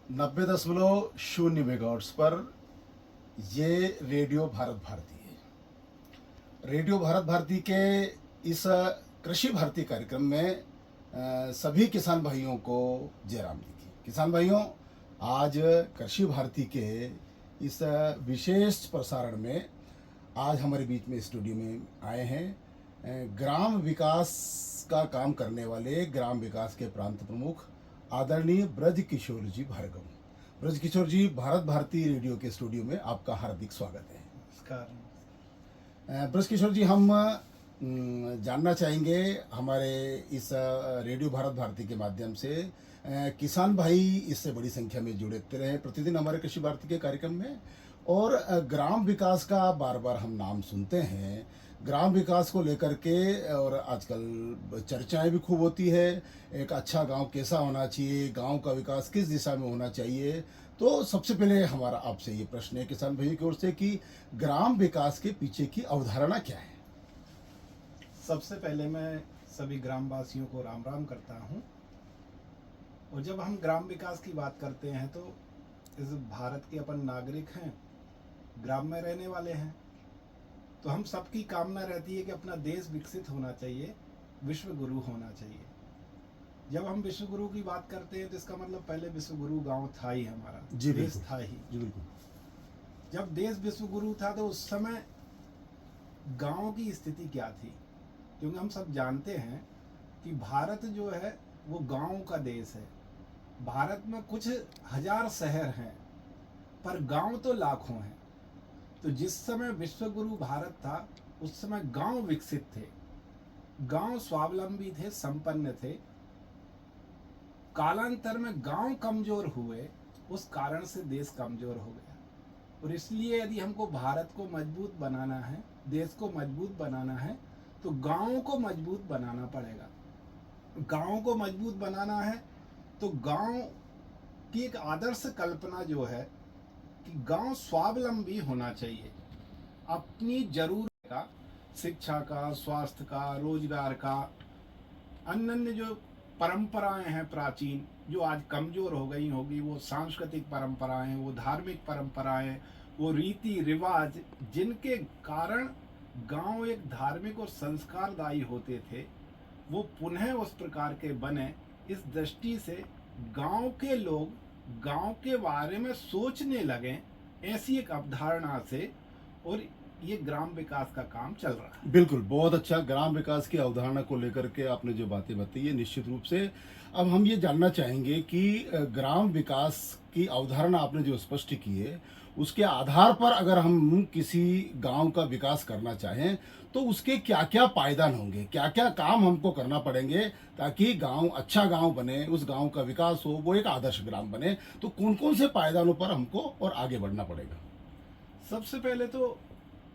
90.0 megahertz पर ये radio Bharat Bharti है। रेडियो भारत भारती के इस कृषि भारती कार्यक्रम में सभी किसान भाइयों को जयराम जी की। किसान भाइयों, आज कृषि भारती के इस विशेष प्रसारण में आज हमारे बीच में स्टूडियो में आए हैं ग्राम विकास का काम करने वाले ग्राम विकास के प्रांत प्रमुख आदरणीय ब्रज किशोर जी भार्गव। ब्रज किशोर जी, भारत भारती रेडियो के स्टूडियो में आपका हार्दिक स्वागत है। नमस्कार। ब्रज किशोर जी, हम जानना चाहेंगे हमारे इस रेडियो भारत भारती के माध्यम से किसान भाई इससे बड़ी संख्या में जुड़े रहे प्रतिदिन हमारे कृषि भारती के कार्यक्रम में, और ग्राम विकास का बार बार हम नाम सुनते हैं। ग्राम विकास को लेकर के और आजकल चर्चाएं भी खूब होती है। एक अच्छा गांव कैसा होना चाहिए, गांव का विकास किस दिशा में होना चाहिए। तो सबसे पहले हमारा आपसे ये प्रश्न है किसान भाइयों की ओर से कि ग्राम विकास के पीछे की अवधारणा क्या है। सबसे पहले मैं सभी ग्रामवासियों को राम राम करता हूं। और जब हम ग्राम विकास की बात करते हैं तो इस भारत के अपन नागरिक हैं, ग्राम में रहने वाले हैं, तो हम सबकी कामना रहती है कि अपना देश विकसित होना चाहिए, विश्व गुरु होना चाहिए। जब हम विश्व गुरु की बात करते हैं तो इसका मतलब पहले विश्व गुरु गांव था ही, हमारा जी देश बिल्कुल। था ही। जी बिल्कुल। जब देश विश्व गुरु था तो उस समय गांव की स्थिति क्या थी? क्योंकि हम सब जानते हैं कि भारत जो है वो गांव का देश है। भारत में कुछ हजार शहर हैं पर गांव तो लाखों हैं। तो जिस समय विश्व गुरु भारत था उस समय गांव विकसित थे, गांव स्वावलंबी थे, संपन्न थे। कालांतर में गांव कमजोर हुए, उस कारण से देश कमजोर हो गया। और इसलिए यदि हमको भारत को मजबूत बनाना है, देश को मजबूत बनाना है, तो गांवों को मजबूत बनाना पड़ेगा। गांव को मजबूत बनाना है तो गांव की एक आदर्श कल्पना जो है कि गांव स्वावलंबी होना चाहिए, अपनी जरूरत का, शिक्षा का, स्वास्थ्य का, रोजगार का, अन्य जो परंपराएं हैं प्राचीन, जो आज कमजोर हो गई होगी, वो सांस्कृतिक परंपराएं, वो धार्मिक परंपराएं, वो रीति रिवाज, जिनके कारण गांव एक धार्मिक और संस्कारदायी होते थे, वो पुनः उस प्रकार के बने। इस दृष्टि से गांव के लोग गांव के बारे में सोचने लगे, ऐसी एक अवधारणा से, और ये ग्राम विकास का काम चल रहा है। बिल्कुल, बहुत अच्छा। ग्राम विकास की अवधारणा को लेकर के आपने जो बातें बताई है, निश्चित रूप से अब हम ये जानना चाहेंगे कि ग्राम विकास की अवधारणा आपने जो स्पष्ट की है, उसके आधार पर अगर हम किसी गांव का विकास करना चाहें तो उसके क्या क्या पायदान होंगे, क्या क्या काम हमको करना पड़ेंगे ताकि गांव अच्छा गांव बने, उस गांव का विकास हो, वो एक आदर्श ग्राम बने। तो कौन कौन से पायदानों पर हमको और आगे बढ़ना पड़ेगा। सबसे पहले तो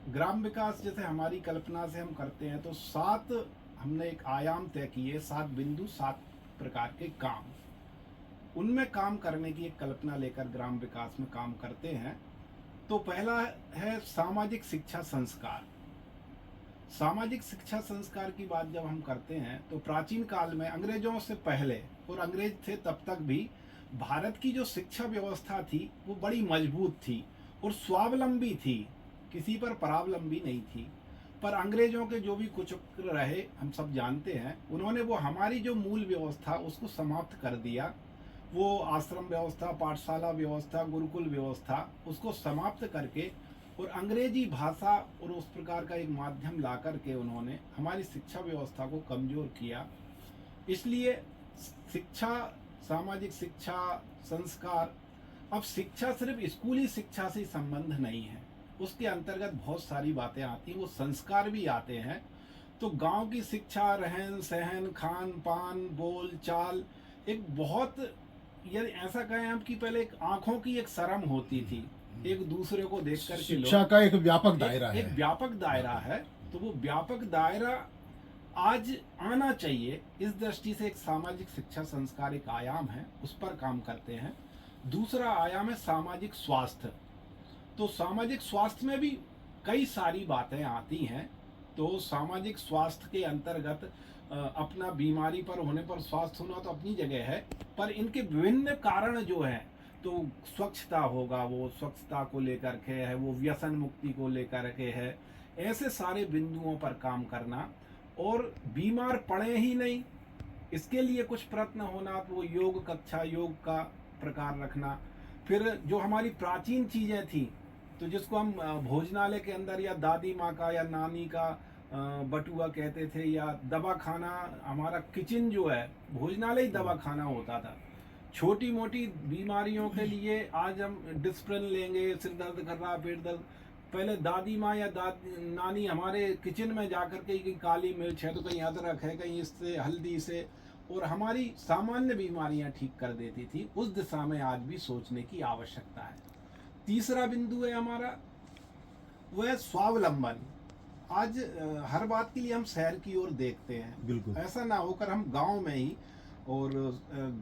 ग्राम विकास जैसे हमारी कल्पना से हम करते हैं तो 7 हमने एक आयाम तय किए, 7 बिंदु, 7 प्रकार के काम। उनमें काम करने की एक कल्पना लेकर ग्राम विकास में काम करते हैं। तो पहला है सामाजिक शिक्षा संस्कार। सामाजिक शिक्षा संस्कार की बात जब हम करते हैं तो प्राचीन काल में अंग्रेजों से पहले, और अंग्रेज थे तब तक भी, भारत की जो शिक्षा व्यवस्था थी वो बड़ी मजबूत थी और स्वावलंबी थी, किसी पर परावलंबी नहीं थी। पर अंग्रेजों के जो भी कुछ रहे हम सब जानते हैं, उन्होंने वो हमारी जो मूल व्यवस्था उसको समाप्त कर दिया। वो आश्रम व्यवस्था, पाठशाला व्यवस्था, गुरुकुल व्यवस्था, उसको समाप्त करके और अंग्रेजी भाषा और उस प्रकार का एक माध्यम ला करके उन्होंने हमारी शिक्षा व्यवस्था को कमजोर किया। इसलिए शिक्षा, सामाजिक शिक्षा, संस्कार, अब शिक्षा सिर्फ स्कूली शिक्षा से संबंध नहीं है, उसके अंतर्गत बहुत सारी बातें आती हैं, वो संस्कार भी आते हैं। तो गांव की शिक्षा, रहन सहन, खान पान, बोल चाल, एक बहुत, यदि ऐसा कहें हम कि पहले एक आंखों की एक शर्म होती थी, एक दूसरे को देख करके शिक्षा का एक व्यापक दायरा है। एक व्यापक दायरा है। तो वो व्यापक दायरा आज आना चाहिए। इस दृष्टि से एक सामाजिक शिक्षा संस्कार एक आयाम है, उस पर काम करते हैं। दूसरा आयाम है सामाजिक स्वास्थ्य। तो सामाजिक स्वास्थ्य में भी कई सारी बातें आती हैं। तो सामाजिक स्वास्थ्य के अंतर्गत अपना बीमारी पर होने पर स्वास्थ्य होना तो अपनी जगह है, पर इनके विभिन्न कारण जो हैं, तो स्वच्छता होगा, वो स्वच्छता को लेकर के है, वो व्यसन मुक्ति को लेकर के है, ऐसे सारे बिंदुओं पर काम करना। और बीमार पड़े ही नहीं, इसके लिए कुछ प्रयत्न होना, तो वो योग कक्षा, योग का प्रकार रखना। फिर जो हमारी प्राचीन चीज़ें थी, तो जिसको हम भोजनालय के अंदर या दादी माँ का या नानी का बटुआ कहते थे, या दवा खाना, हमारा किचन जो है भोजनालय ही दवा खाना होता था। छोटी मोटी बीमारियों के लिए आज हम डिस्प्रिन लेंगे, सिर दर्द कर रहा, पेट दर्द, पहले दादी माँ या दादी नानी हमारे किचन में जाकर के कहीं काली मिर्च है तो कहीं अदरक है, कहीं इससे हल्दी से, और हमारी सामान्य बीमारियां ठीक कर देती थी। उस दिशा में आज भी सोचने की आवश्यकता है। तीसरा बिंदु है हमारा, वो है स्वावलंबन। आज हर बात के लिए हम शहर की ओर देखते हैं, बिल्कुल। ऐसा ना होकर हम गांव में ही, और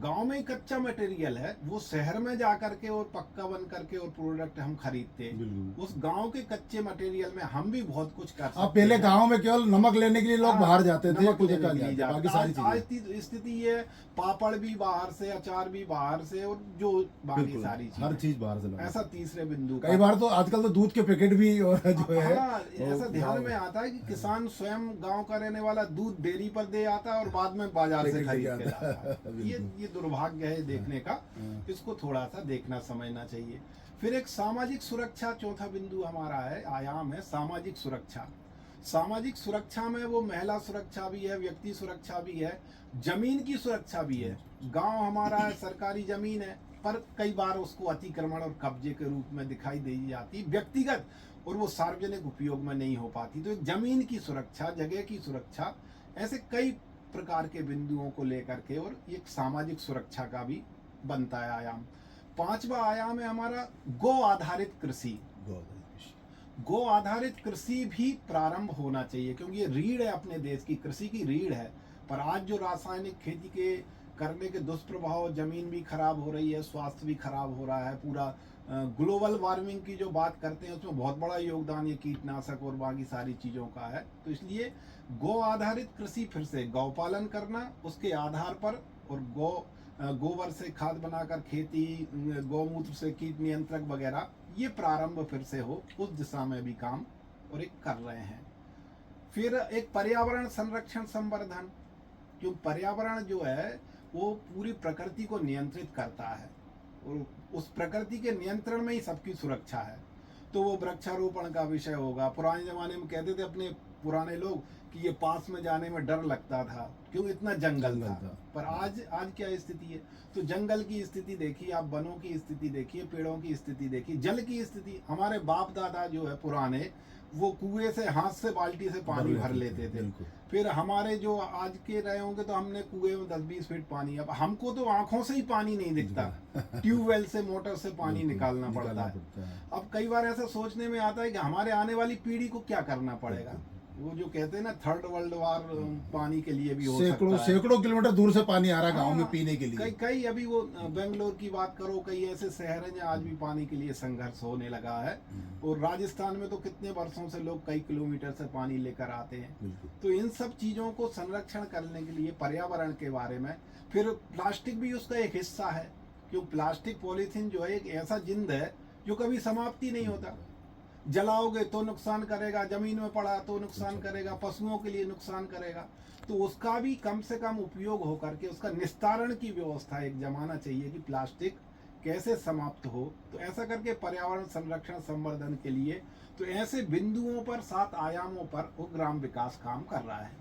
गांव में ही कच्चा मटेरियल है, वो शहर में जा करके और पक्का बन करके और प्रोडक्ट हम खरीदते हैं। बिल्कुल। उस गांव के कच्चे मटेरियल में हम भी बहुत कुछ कर सकते अब पहले हैं। गांव में केवल नमक लेने के लिए लोग बाहर जाते थे, नमक कुछ लेने के लिए जाते। बाकी सारी आज चीजें। स्थिति ये है, पापड़ भी बाहर से, अचार भी बाहर से, और जो बाकी बिल्कुल, सारी हर चीज चीज बाहर से लाना। ऐसा तीसरे बिंदु कई बार तो आजकल तो दूध के पैकेट भी और जो है हाँ, ऐसा ध्यान में आता है कि किसान स्वयं गांव का रहने वाला दूध डेयरी पर दे आता है और बाद में बाजार से खरीद के लाता है। ये दुर्भाग्य है देखने का, इसको थोड़ा सा देखना समझना चाहिए। फिर एक सामाजिक सुरक्षा, चौथा बिंदु हमारा है, आयाम है सामाजिक सुरक्षा। सामाजिक सुरक्षा में वो महिला सुरक्षा भी है, व्यक्ति सुरक्षा भी है, जमीन की सुरक्षा भी है। गांव हमारा है, सरकारी जमीन है, पर कई बार उसको अतिक्रमण और कब्जे के रूप में दिखाई दी जाती, व्यक्तिगत, और वो सार्वजनिक उपयोग में नहीं हो पाती। तो एक जमीन की सुरक्षा, जगह की सुरक्षा, ऐसे कई प्रकार के बिंदुओं को लेकर के और एक सामाजिक सुरक्षा का भी बनता है आयाम। पांचवा आयाम है हमारा गो आधारित कृषि। गो आधारित कृषि भी प्रारंभ होना चाहिए, क्योंकि ये रीढ़ है अपने देश की, कृषि की रीढ़ है। पर आज जो रासायनिक खेती के करने के दुष्प्रभाव, जमीन भी खराब हो रही है, स्वास्थ्य भी खराब हो रहा है, पूरा ग्लोबल वार्मिंग की जो बात करते हैं उसमें बहुत बड़ा योगदान ये कीटनाशक और बाकी सारी चीज़ों का है। तो इसलिए गो आधारित कृषि, फिर से गौपालन करना, उसके आधार पर, और गोबर से खाद बनाकर खेती, गौमूत्र से कीट नियंत्रक वगैरह, ये प्रारंभ फिर से हो, उस दिशा में भी काम और एक कर रहे हैं। फिर एक पर्यावरण संरक्षण संवर्धन, क्यों पर्यावरण जो है वो पूरी प्रकृति को नियंत्रित करता है, और उस प्रकृति के नियंत्रण में ही सबकी सुरक्षा है। तो वो वृक्षारोपण का विषय होगा। पुराने जमाने में कहते थे अपने पुराने लोग कि ये पास में जाने में डर लगता था, क्यों, इतना जंगल था। पर आज क्या स्थिति है, तो जंगल की स्थिति देखिए आप, वनों की स्थिति देखिए, पेड़ों की स्थिति देखिए, जल की स्थिति। हमारे बाप दादा जो है पुराने, वो कुएं से हाथ से बाल्टी से पानी भर लेते थे। फिर हमारे जो आज के रहे होंगे तो हमने कुएं में 10-20 फीट पानी, अब हमको तो आंखों से ही पानी नहीं दिखता, ट्यूबवेल से, मोटर से पानी निकालना पड़ता है। अब कई बार ऐसा सोचने में आता है कि हमारे आने वाली पीढ़ी को क्या करना पड़ेगा। वो जो कहते हैं ना, थर्ड वर्ल्ड वार पानी के लिए भी हो सकता है। सैकड़ों किलोमीटर दूर से पानी आ रहा है गांव में पीने के लिए। कई अभी वो बेंगलोर की बात करो, कई ऐसे शहर हैं जहाँ आज भी पानी के लिए संघर्ष होने लगा है। और राजस्थान में तो कितने वर्षों से लोग कई किलोमीटर से पानी लेकर आते हैं। तो इन सब चीज़ों को संरक्षण करने के लिए, पर्यावरण के बारे में, फिर प्लास्टिक भी उसका एक हिस्सा है, क्यों, प्लास्टिक पॉलीथीन जो है एक ऐसा जिंद है जो कभी समाप्ति नहीं होता। जलाओगे तो नुकसान करेगा, जमीन में पड़ा तो नुकसान करेगा, पशुओं के लिए नुकसान करेगा। तो उसका भी कम से कम उपयोग हो करके उसका निस्तारण की व्यवस्था एक जमाना चाहिए कि प्लास्टिक कैसे समाप्त हो। तो ऐसा करके पर्यावरण संरक्षण संवर्धन के लिए, तो ऐसे बिंदुओं पर, 7 आयामों पर वो ग्राम विकास काम कर रहा है।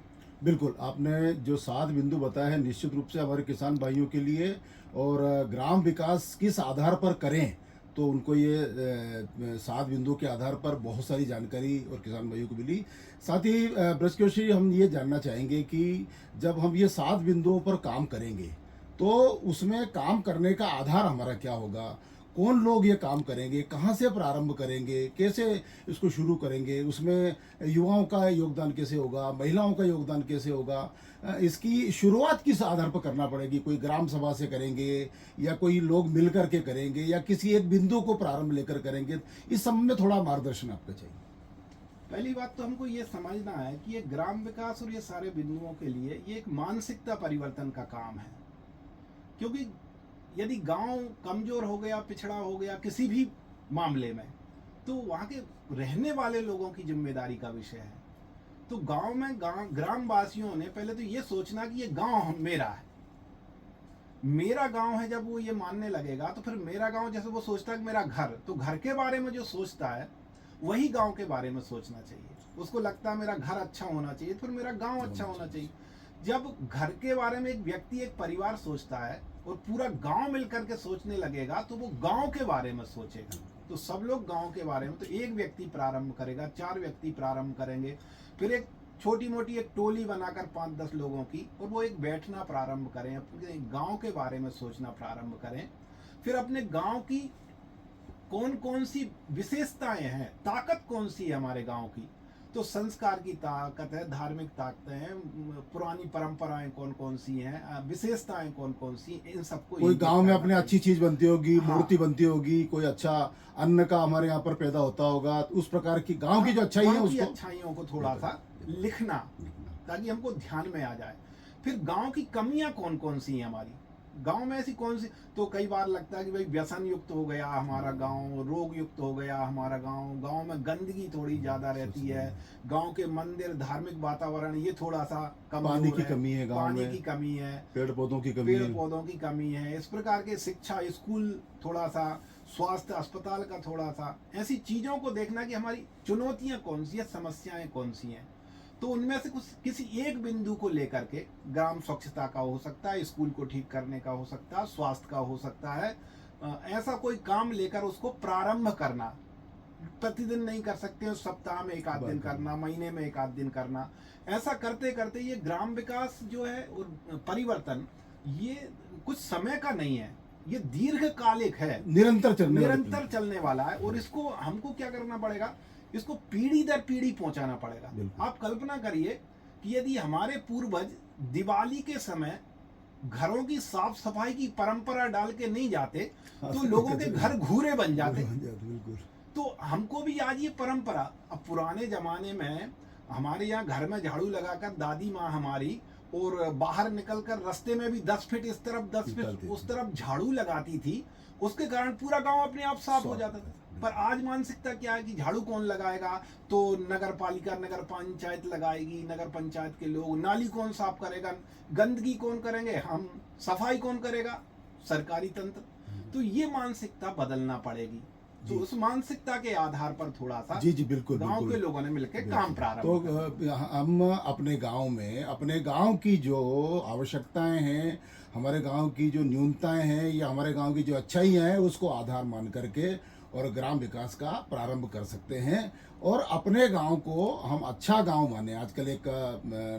बिल्कुल, आपने जो 7 बिंदु बताया है, निश्चित रूप से हमारे किसान भाइयों के लिए, और ग्राम विकास किस आधार पर करें, तो उनको ये 7 बिंदुओं के आधार पर बहुत सारी जानकारी और किसान भाइयों को मिली। साथ ही ब्रजकेश, हम ये जानना चाहेंगे कि जब हम ये 7 बिंदुओं पर काम करेंगे तो उसमें काम करने का आधार हमारा क्या होगा, कौन लोग ये काम करेंगे, कहाँ से प्रारंभ करेंगे, कैसे इसको शुरू करेंगे, उसमें युवाओं का योगदान कैसे होगा, महिलाओं का योगदान कैसे होगा, इसकी शुरुआत किस आधार पर करना पड़ेगी, कोई ग्राम सभा से करेंगे या कोई लोग मिल करके करेंगे या किसी एक बिंदु को प्रारंभ लेकर करेंगे, इस सब में थोड़ा मार्गदर्शन आपका चाहिए। पहली बात तो हमको ये समझना है कि ये ग्राम विकास और ये सारे बिंदुओं के लिए ये एक मानसिकता परिवर्तन का काम है। क्योंकि यदि गांव कमजोर हो गया, पिछड़ा हो गया किसी भी मामले में, तो वहाँ के रहने वाले लोगों की जिम्मेदारी का विषय है। तो गांव में ग्राम वासियों ने पहले तो ये सोचना कि ये गांव मेरा है, मेरा गांव है। जब वो ये मानने लगेगा तो फिर मेरा गांव, जैसे वो सोचता है कि मेरा घर, तो घर के बारे में जो सोचता है वही गांव के बारे में सोचना चाहिए। उसको लगता है मेरा घर अच्छा होना चाहिए, फिर मेरा गांव अच्छा होना चाहिए। जब घर के बारे में एक व्यक्ति, एक परिवार सोचता है और पूरा गांव मिलकर के सोचने लगेगा तो वो गांव के बारे में सोचेगा। तो सब लोग गांव के बारे में, तो एक व्यक्ति प्रारंभ करेगा, 4 व्यक्ति प्रारंभ करेंगे, फिर एक छोटी मोटी एक टोली बनाकर 5-10 लोगों की, और वो एक बैठना प्रारंभ करें, अपने गांव के बारे में सोचना प्रारंभ करें। फिर अपने गांव की कौन कौन सी विशेषताएं हैं, ताकत कौन सी है हमारे गांव की, तो संस्कार की ताकत है, धार्मिक ताकतें हैं, पुरानी परंपराएं कौन कौन सी हैं, विशेषताएं कौन कौन सी, इन सबको कोई गांव में अपने अच्छी चीज बनती होगी, हाँ। मूर्ति बनती होगी, कोई अच्छा अन्न का हमारे यहाँ पर पैदा होता होगा, तो उस प्रकार की गांव की जो अच्छाई है गांव की उसको अच्छाइयों को थोड़ा सा लिखना, ताकि हमको ध्यान में आ जाए। फिर गांव की कमियां कौन कौन सी हैं हमारी, गांव में ऐसी कौन सी, तो कई बार लगता है कि भाई व्यसन युक्त हो गया हमारा गांव, रोग युक्त हो गया हमारा गांव, गांव में गंदगी थोड़ी ज्यादा रहती है, गांव के मंदिर, धार्मिक वातावरण ये थोड़ा सा कमजोर है, पानी की कमी है गांव पानी में, की कमी है, पेड़ पौधों की कमी पेड़ है, पौधों की कमी है, इस प्रकार के शिक्षा, स्कूल थोड़ा सा, स्वास्थ्य अस्पताल का थोड़ा सा, ऐसी चीजों को देखना कि हमारी चुनौतियां कौन सी है, समस्याएं कौन सी हैं। तो उनमें से कुछ किसी एक बिंदु को लेकर के, ग्राम स्वच्छता का हो सकता है, स्कूल को ठीक करने का हो सकता है, स्वास्थ्य का हो सकता है, ऐसा कोई काम लेकर उसको प्रारंभ करना। प्रतिदिन नहीं कर सकते, सप्ताह में एक आध दिन करना, महीने में एक आध दिन करना। ऐसा करते करते ये ग्राम विकास जो है और परिवर्तन, ये कुछ समय का नहीं है, ये दीर्घकालिक है, निरंतर चलने वाला है। और इसको हमको क्या करना पड़ेगा, इसको पीढ़ी दर पीढ़ी पहुंचाना पड़ेगा। आप कल्पना करिए कि यदि हमारे पूर्वज दिवाली के समय घरों की साफ सफाई की परंपरा डाल के नहीं जाते तो लोगों के घर घूरे बन जाते। तो हमको भी आज ये परंपरा, अब पुराने जमाने में हमारे यहाँ घर में झाड़ू लगाकर दादी माँ हमारी, और बाहर निकलकर रास्ते में भी 10 फीट इस तरफ 10 फीट उस तरफ झाड़ू लगाती थी, उसके कारण पूरा गांव अपने आप साफ हो जाता था। पर आज मानसिकता क्या है कि झाड़ू कौन लगाएगा, तो नगर पालिका, नगर पंचायत लगाएगी, नगर पंचायत के लोग, नाली कौन साफ करेगा, गंदगी कौन करेंगे हम, सफाई कौन करेगा, सरकारी तंत्र। तो ये मानसिकता बदलना पड़ेगी। तो उस मानसिकता के आधार पर थोड़ा सा जी बिल्कुल, गांव के लोगों ने मिलकर काम प्रारंभ तो हम अपने गांव में अपने गांव की जो आवश्यकताएं हैं, हमारे गांव की जो न्यूनताएं हैं, या हमारे गांव की जो अच्छाइयां हैं, उसको आधार मान करके और ग्राम विकास का प्रारंभ कर सकते हैं। और अपने गांव को हम अच्छा गांव माने। आजकल एक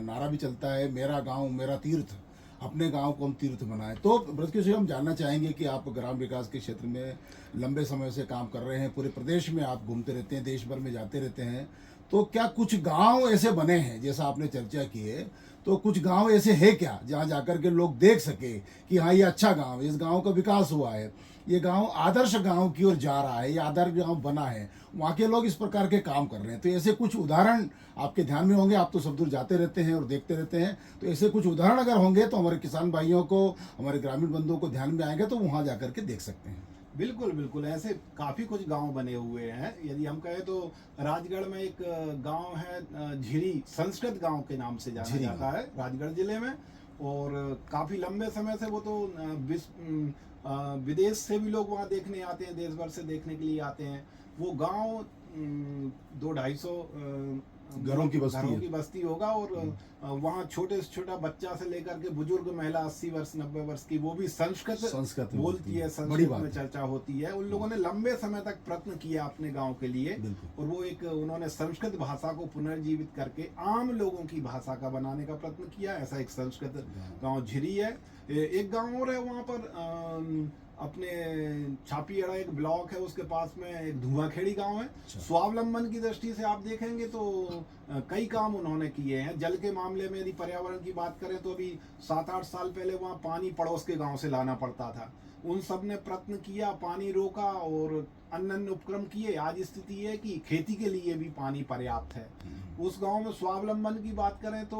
नारा भी चलता है, मेरा गांव मेरा तीर्थ, अपने गांव को हम तीर्थ बनाएं। तो ब्रजकिशोर, हम जानना चाहेंगे कि आप ग्राम विकास के क्षेत्र में लंबे समय से काम कर रहे हैं, पूरे प्रदेश में आप घूमते रहते हैं, देश भर में जाते रहते हैं, तो क्या कुछ गांव ऐसे बने हैं, जैसा आपने चर्चा की है, तो कुछ गांव ऐसे है क्या जहां जाकर के लोग देख सके कि हाँ ये अच्छा गांव है, इस गांव का विकास हुआ है, ये गांव आदर्श गांव की ओर जा रहा है, ये आदर्श गांव बना है, वहाँ के लोग इस प्रकार के काम कर रहे हैं। तो ऐसे कुछ उदाहरण आपके ध्यान में होंगे, आप तो सब दूर जाते रहते हैं और देखते रहते हैं, तो ऐसे कुछ उदाहरण अगर होंगे तो हमारे किसान भाइयों को, हमारे ग्रामीण बंधुओं को ध्यान में आएंगे, तो वहाँ जाकर के देख सकते हैं। बिल्कुल बिल्कुल, ऐसे काफी कुछ गांव बने हुए हैं। यदि हम कहें तो राजगढ़ में एक गांव है झिरी, संस्कृत गांव के नाम से जाना जाता है राजगढ़ जिले में, और काफी लंबे समय से वो तो विदेश से भी लोग वहाँ देखने आते हैं, देश भर से देखने के लिए आते हैं। वो गांव 200-250 घरों की बस्ती होगा, और वहाँ छोटे से छोटा बच्चा से लेकर के बुजुर्ग महिला 80 वर्ष 90 वर्ष की, वो भी संस्कृत बोलती है, संस्कृत में चर्चा होती है। उन लोगों ने लंबे समय तक प्रयत्न किया अपने गांव के लिए, और वो एक उन्होंने संस्कृत भाषा को पुनर्जीवित करके आम लोगों की भाषा का बनाने का प्रयत्न किया। ऐसा एक संस्कृत गाँव झिरी है। एक गाँव और है वहाँ पर अपने छापीअड़ा एक ब्लॉक है, उसके पास में एक धुआंखेड़ी गांव है। स्वावलंबन की दृष्टि से आप देखेंगे तो कई काम उन्होंने किए हैं। जल के मामले में यदि पर्यावरण की बात करें तो अभी 7-8 साल पहले वहाँ पानी पड़ोस के गांव से लाना पड़ता था। उन सब ने प्रयत्न किया, पानी रोका और अन्य उपक्रम किए। आज स्थिति है कि खेती के लिए भी पानी पर्याप्त है। उस गाँव में स्वावलंबन की बात करें तो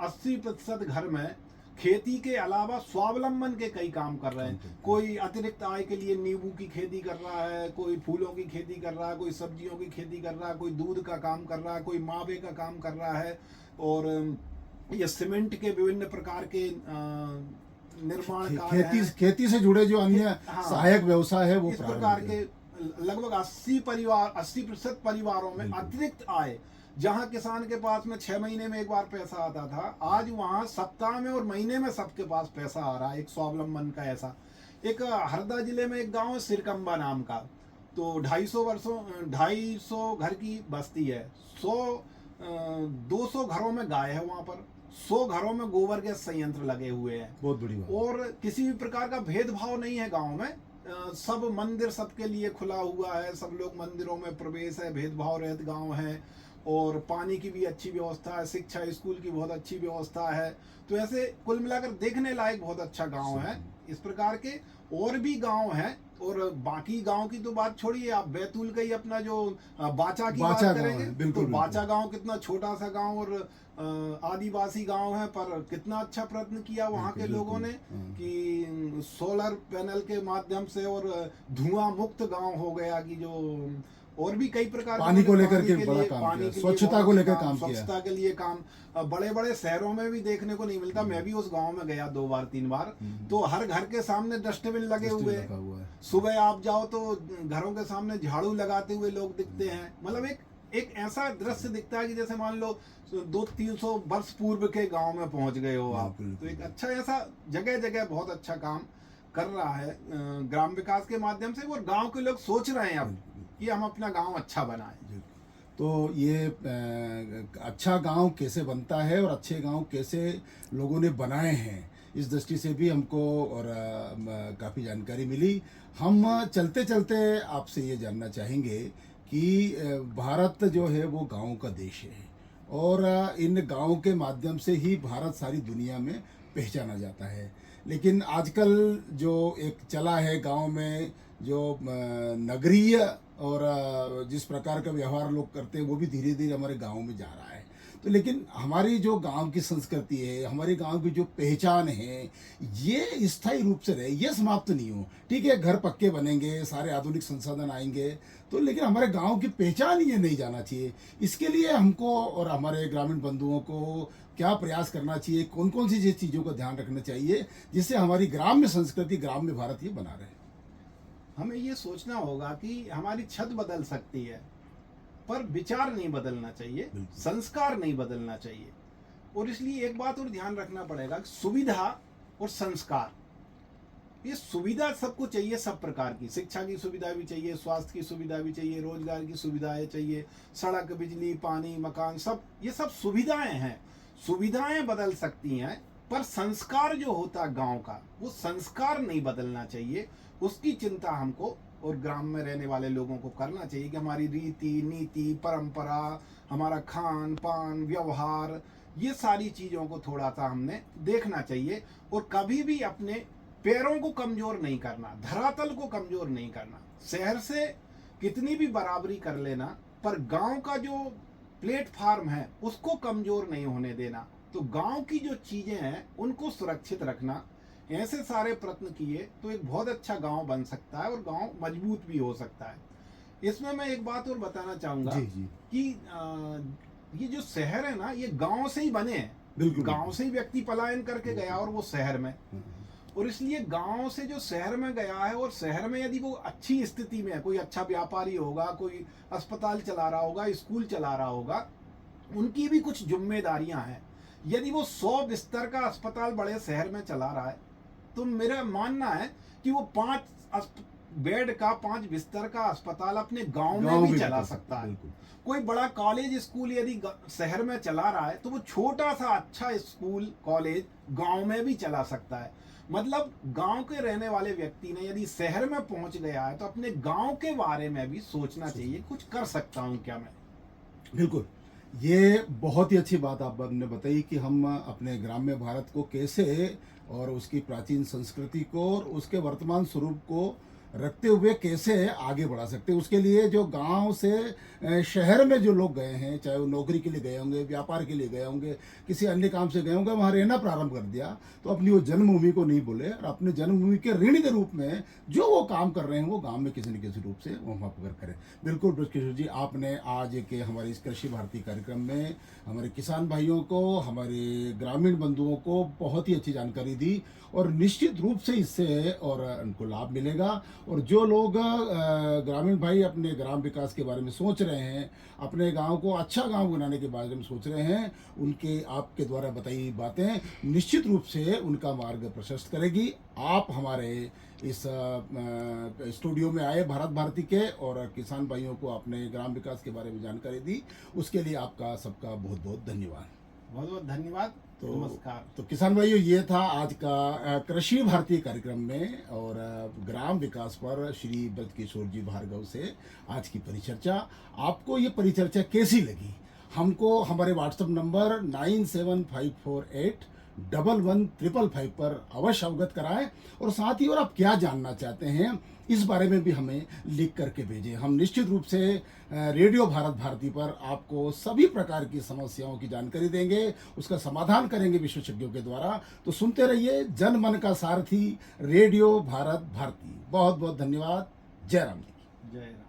80% घर में खेती के अलावा स्वावलंबन के कई काम कर रहे हैं। कोई अतिरिक्त आय के लिए नींबू की खेती कर रहा है, कोई फूलों की खेती कर रहा है, कोई सब्जियों की खेती कर रहा है, कोई दूध का काम कर रहा है, कोई मावे का काम कर रहा है, और ये सीमेंट के विभिन्न प्रकार के निर्माण कार्य खेती से जुड़े जो अन्य सहायक व्यवसाय है वो इस प्रकार के लगभग 80% परिवारों में अतिरिक्त आय, जहां किसान के पास में 6 महीने में एक बार पैसा आता था, आज वहां सप्ताह में और महीने में सबके पास पैसा आ रहा है। एक स्वावलंबन का ऐसा एक हरदा जिले में एक गांव है सिरकम्बा नाम का, तो 250 घर की बस्ती है। 200 घरों में गाय है वहां पर, 100 घरों में गोबर गैस संयंत्र लगे हुए हैं। बहुत बड़ी बात। और किसी भी प्रकार का भेदभाव नहीं है गांव में, सब मंदिर सबके लिए खुला हुआ है, सब लोग मंदिरों में प्रवेश है, भेदभाव रहित गांव है, और पानी की भी अच्छी व्यवस्था है, शिक्षा स्कूल की बहुत अच्छी व्यवस्था है। तो ऐसे कुल मिलाकर देखने लायक बहुत अच्छा गांव है। इस प्रकार के और भी गांव हैं, और बाकी गांव की तो बात छोड़िए, आप बैतूल का ही अपना जो बाचा की बात करेंगे तो बाचा गांव कितना छोटा सा गांव और आदिवासी गांव है, पर कितना अच्छा प्रयत्न किया वहां के लोगों ने कि सोलर पैनल के माध्यम से और धुआं मुक्त गांव हो गया, कि जो और भी कई प्रकार पानी को लेकर के बड़ा काम किया, स्वच्छता को लेकर काम किया, स्वच्छता के लिए काम बड़े बड़े शहरों में भी देखने को नहीं मिलता। मैं भी उस गांव में गया 2 बार 3 बार, तो हर घर के सामने डस्टबिन लगे हुए हैं। सुबह आप जाओ तो घरों के सामने झाड़ू लगाते हुए लोग दिखते हैं। मतलब एक ऐसा दृश्य दिखता है कि जैसे मान लो 200-300 वर्ष पूर्व के गांव में पहुंच गए हो आप। तो एक अच्छा ऐसा जगह जगह बहुत अच्छा काम कर रहा है ग्राम विकास के माध्यम से, और गांव के लोग सोच रहे हैं अब कि हम अपना गांव अच्छा बनाएं। तो ये अच्छा गांव कैसे बनता है और अच्छे गांव कैसे लोगों ने बनाए हैं, इस दृष्टि से भी हमको और काफ़ी जानकारी मिली। हम चलते चलते आपसे ये जानना चाहेंगे कि भारत जो है वो गांव का देश है, और इन गांव के माध्यम से ही भारत सारी दुनिया में पहचाना जाता है। लेकिन आजकल जो एक चला है गांव में, जो नगरीय और जिस प्रकार का व्यवहार लोग करते हैं वो भी धीरे धीरे हमारे गांव में जा रहा है। तो लेकिन हमारी जो गांव की संस्कृति है, हमारे गांव की जो पहचान है, ये स्थायी रूप से रहे, ये समाप्त नहीं हो। ठीक है, घर पक्के बनेंगे, सारे आधुनिक संसाधन आएंगे, तो लेकिन हमारे गांव की पहचान ये नहीं जाना चाहिए। इसके लिए हमको और हमारे ग्रामीण बंधुओं को क्या प्रयास करना चाहिए, कौन कौन सी चीज़ों का ध्यान रखना चाहिए जिससे हमारी ग्राम्य संस्कृति, ग्राम्य भारत ये बना रहे। हमें ये सोचना होगा कि हमारी छत बदल सकती है, पर विचार नहीं बदलना चाहिए, संस्कार नहीं बदलना चाहिए। और इसलिए एक बात और ध्यान रखना पड़ेगा कि सुविधा और संस्कार, ये सुविधा सबको चाहिए, सब प्रकार की शिक्षा की सुविधा भी चाहिए, स्वास्थ्य की सुविधा भी चाहिए, रोजगार की सुविधाएं चाहिए, सड़क, बिजली, पानी, मकान, सब ये सब सुविधाएं हैं। सुविधाएं बदल सकती हैं, पर संस्कार जो होता है गांव का, वो संस्कार नहीं बदलना चाहिए। उसकी चिंता हमको और ग्राम में रहने वाले लोगों को करना चाहिए कि हमारी रीति नीति, परंपरा, हमारा खान पान, व्यवहार, ये सारी चीज़ों को थोड़ा सा हमने देखना चाहिए। और कभी भी अपने पैरों को कमज़ोर नहीं करना, धरातल को कमज़ोर नहीं करना। शहर से कितनी भी बराबरी कर लेना, पर गांव का जो प्लेटफार्म है उसको कमज़ोर नहीं होने देना। तो गांव की जो चीज़ें हैं उनको सुरक्षित रखना, ऐसे सारे प्रयत्न किए तो एक बहुत अच्छा गांव बन सकता है और गांव मजबूत भी हो सकता है। इसमें मैं एक बात और बताना चाहूँगा कि ये जो शहर है ना, ये गांव से ही बने हैं। गांव से ही व्यक्ति पलायन करके गया और वो शहर में, और इसलिए गांव से जो शहर में गया है, और शहर में यदि वो अच्छी स्थिति में है, कोई अच्छा व्यापारी होगा, कोई अस्पताल चला रहा होगा, स्कूल चला रहा होगा, उनकी भी कुछ जिम्मेदारियां हैं। यदि वो 100 बिस्तर का अस्पताल बड़े शहर में चला रहा है, तो मेरा मानना है कि वो 5 बेड का 5 बिस्तर का अस्पताल अपने गांव में भी चला सकता है। कोई बड़ा कॉलेज स्कूल यदि शहर में चला रहा है, तो वो छोटा सा अच्छा स्कूल कॉलेज गांव में भी चला सकता है। मतलब गांव के रहने वाले व्यक्ति ने यदि शहर में पहुंच गया है, तो अपने गांव के बारे में भी सोचना चाहिए, कुछ कर सकता हूं क्या मैं। बिल्कुल, ये बहुत ही अच्छी बात आपने बताई कि हम अपने ग्राम्य भारत को कैसे और उसकी प्राचीन संस्कृति को और उसके वर्तमान स्वरूप को रखते हुए कैसे आगे बढ़ा सकते हैं। उसके लिए जो गांव से शहर में जो लोग गए हैं, चाहे वो नौकरी के लिए गए होंगे, व्यापार के लिए गए होंगे, किसी अन्य काम से गए होंगे, वहाँ रहना प्रारंभ कर दिया, तो अपनी वो जन्मभूमि को नहीं भूले और अपने जन्मभूमि के ऋणी के रूप में जो वो काम कर रहे हैं वो गांव में किसी न किसी रूप से वो वहाँ पर करें। बिल्कुल ब्रजकिशोर जी, आपने आज के हमारे इस कृषि भारती कार्यक्रम में हमारे किसान भाइयों को, हमारे ग्रामीण बंधुओं को बहुत ही अच्छी जानकारी दी और निश्चित रूप से इससे और उनको लाभ मिलेगा। और जो लोग ग्रामीण भाई अपने ग्राम विकास के बारे में सोच रहे हैं, अपने गांव को अच्छा गांव बनाने के बारे में सोच रहे हैं, उनके आपके द्वारा बताई बातें निश्चित रूप से उनका मार्ग प्रशस्त करेगी। आप हमारे इस स्टूडियो में आए भारत भारती के और किसान भाइयों को अपने ग्राम विकास के बारे में जानकारी दी, उसके लिए आपका सबका बहुत बहुत धन्यवाद। बहुत बहुत धन्यवाद। नमस्कार। तो किसान भाइयों, ये था आज का कृषि भारती कार्यक्रम में और ग्राम विकास पर श्री ब्रजकिशोर जी भार्गव से आज की परिचर्चा। आपको ये परिचर्चा कैसी लगी, हमको हमारे व्हाट्सएप नंबर 9754811555 पर अवश्य अवगत कराएं और साथ ही और आप क्या जानना चाहते हैं इस बारे में भी हमें लिख करके भेजें। हम निश्चित रूप से रेडियो भारत भारती पर आपको सभी प्रकार की समस्याओं की जानकारी देंगे, उसका समाधान करेंगे विशेषज्ञों के द्वारा। तो सुनते रहिए जन मन का सारथी रेडियो भारत भारती। बहुत बहुत धन्यवाद। जय राम जी। जय राम।